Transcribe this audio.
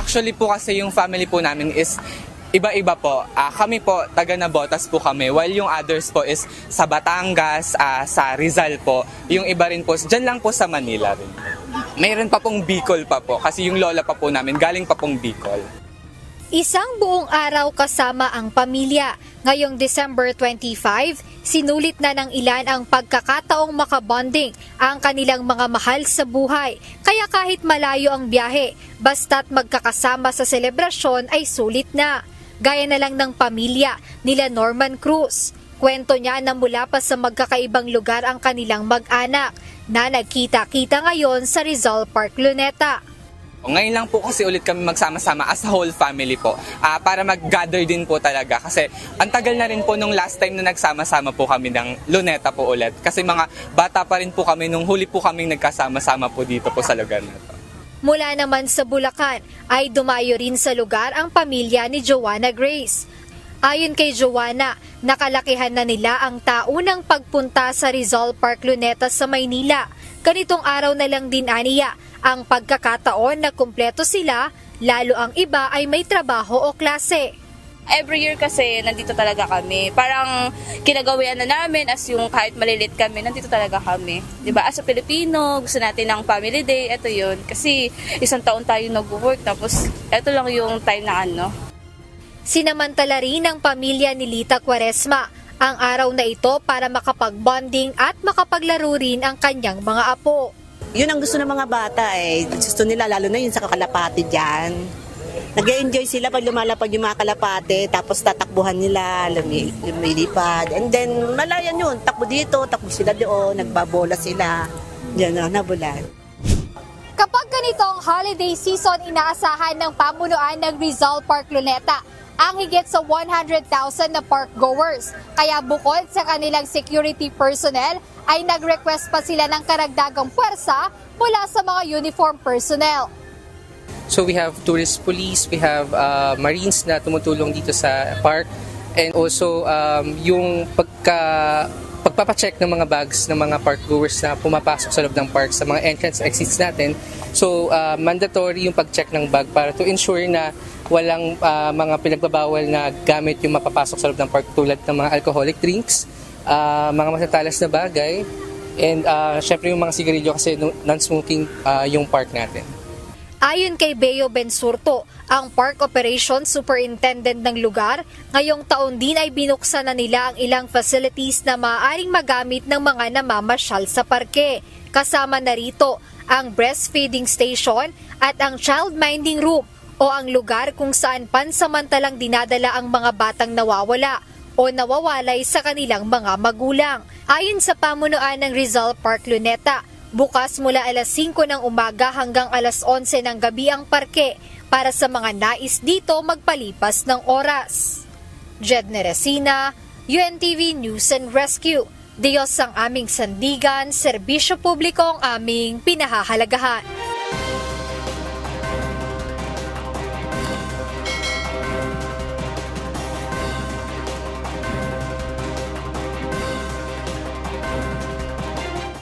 Actually po kasi yung family po namin is iba-iba po. Kami po, taga Navotas po kami, while yung others po is sa Batangas, sa Rizal po. Yung iba rin po, dyan lang po sa Manila rin. Mayroon pa pong Bicol pa po, kasi yung lola pa po namin, galing pa pong Bicol. Isang buong araw kasama ang pamilya. Ngayong December 25, sinulit na ng ilan ang pagkakataong makabonding ang kanilang mga mahal sa buhay. Kaya kahit malayo ang biyahe, basta't magkakasama sa selebrasyon ay sulit na. Gaya na lang ng pamilya nila Norman Cruz. Kwento niya na mula pa sa magkakaibang lugar ang kanilang mag-anak na nagkita-kita ngayon sa Rizal Park, Luneta. Ngayon lang po kasi ulit kami magsama-sama as a whole family po para mag-gather din po talaga kasi ang tagal na rin po nung last time na nagsama-sama po kami ng Luneta po ulit kasi mga bata pa rin po kami nung huli po kaming nagkasama-sama po dito po sa lugar na to. Mula naman sa Bulacan ay dumayo rin sa lugar ang pamilya ni Joanna Grace. Ayon kay Joanna, nakalakihan na nila ang taunang pagpunta sa Rizal Park, Luneta sa Maynila. Ganitong araw na lang din aniya ang pagkakataon na kumpleto sila, lalo ang iba ay may trabaho o klase. Every year kasi nandito talaga kami. Parang kinagawian na namin as yung kahit malilit kami, nandito talaga kami. 'Di ba? As a Pilipino, gusto natin ng family day, ito 'yun. Kasi isang taon tayo nag-work tapos ito lang yung time na ano. Sinamantala rin ng pamilya ni Lita Quaresma ang araw na ito para makapag-bonding at makapaglaro rin ang kanyang mga apo. Yun ang gusto ng mga bata eh. Gusto nila lalo na yun sa kalapati dyan. Nag-enjoy sila pag lumalapag yung mga kalapate, tapos tatakbuhan nila, lumilipad. And then malayan yun, takbo dito, takbo sila doon, nagbabola sila. Diyan na, nabulan. Kapag ganitong holiday season, inaasahan ng pamunuan ng Rizal Park, Luneta ang higit sa 100,000 na park goers. Kaya bukod sa kanilang security personnel, ay nag-request pa sila ng karagdagang puwersa mula sa mga uniform personnel. So we have tourist police, we have Marines na tumutulong dito sa park, and also yung pagpapacheck ng mga bags ng mga park goers na pumapasok sa loob ng park sa mga entrance exits natin. So mandatory yung pag-check ng bag para to ensure na walang mga pinagbabawal na gamit yung mapapasok sa loob ng park tulad ng mga alcoholic drinks, mga matatalas na bagay, and syempre yung mga sigarilyo kasi non-smoking yung park natin. Ayon kay Beo Bensurto, ang Park Operations Superintendent ng lugar, ngayong taon din ay binuksan na nila ang ilang facilities na maaaring magamit ng mga namamasyal sa parke. Kasama na rito ang breastfeeding station at ang child minding room o ang lugar kung saan pansamantalang dinadala ang mga batang nawawala o nawawalay sa kanilang mga magulang. Ayon sa pamunuan ng Rizal Park, Luneta, bukas mula alas 5 ng umaga hanggang alas 11 ng gabi ang parke para sa mga nais dito magpalipas ng oras. Jedne Resina, UNTV News and Rescue. Diyos ang aming sandigan, serbisyo publiko ang aming pinahahalagahan.